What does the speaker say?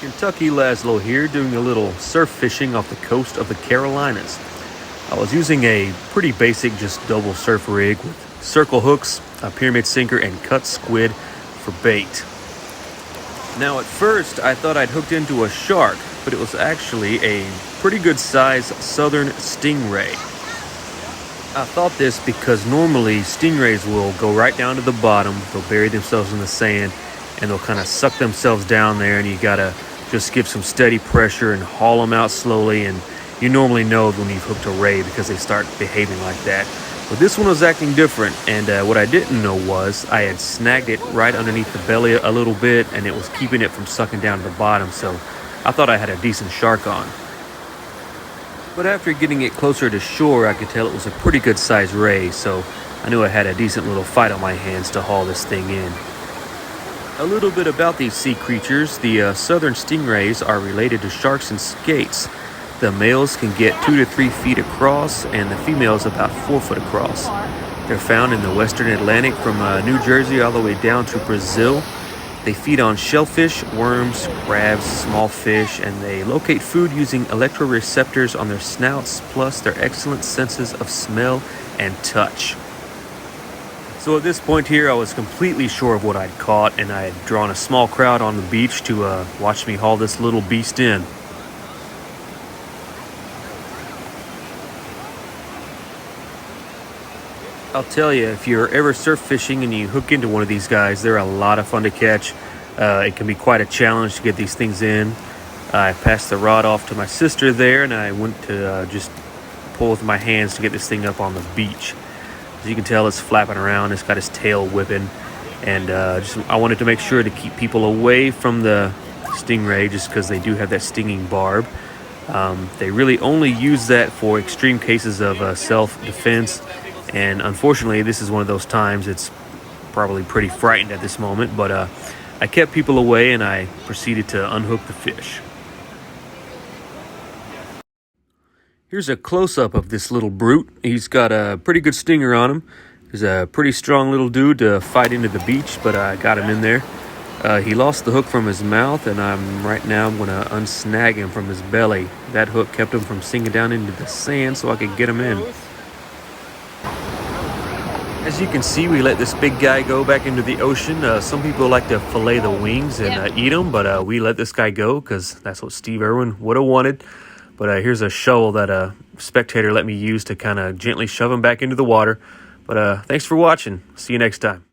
Kentucky Laszlo here, doing a little surf fishing off the coast of the Carolinas. I was using a pretty basic just double surf rig with circle hooks, a pyramid sinker, and cut squid for bait. Now at first I thought I'd hooked into a shark, but it was actually a pretty good size southern stingray. I thought this because normally stingrays will go right down to the bottom, they'll bury themselves in the sand, and they'll kind of suck themselves down there, and you gotta just give some steady pressure and haul them out slowly. And you normally know when you've hooked a ray because they start behaving like that. But this one was acting different, and what I didn't know was I had snagged it right underneath the belly a little bit, and it was keeping it from sucking down to the bottom, so I thought I had a decent shark on. But after getting it closer to shore, I could tell it was a pretty good sized ray, so I knew I had a decent little fight on my hands to haul this thing in. A little bit about these sea creatures. The southern stingrays are related to sharks and skates. The males can get 2 to 3 feet across, and the females about 4 foot across. They're found in the western Atlantic from New Jersey all the way down to Brazil. They feed on shellfish, worms, crabs, small fish, and they locate food using electroreceptors on their snouts, plus their excellent senses of smell and touch. So at this point here, I was completely sure of what I'd caught, and I had drawn a small crowd on the beach to watch me haul this little beast in. I'll tell you, if you're ever surf fishing and you hook into one of these guys, they're a lot of fun to catch. It can be quite a challenge to get these things in. I passed the rod off to my sister there, and I went to just pull with my hands to get this thing up on the beach. As you can tell, it's flapping around. It's got its tail whipping, and I wanted to make sure to keep people away from the stingray, just because they do have that stinging barb. They really only use that for extreme cases of self-defense, and unfortunately, this is one of those times. It's probably pretty frightened at this moment, but I kept people away, and I proceeded to unhook the fish. Here's a close-up of this little brute. He's got a pretty good stinger on him. He's a pretty strong little dude to fight into the beach, but I got him in there. He lost the hook from his mouth, and right now I'm going to unsnag him from his belly. That hook kept him from sinking down into the sand so I could get him in. As you can see, we let this big guy go back into the ocean. Some people like to fillet the wings and eat them, but we let this guy go because that's what Steve Irwin would have wanted. But here's a shovel that a spectator let me use to kind of gently shove him back into the water. But thanks for watching. See you next time.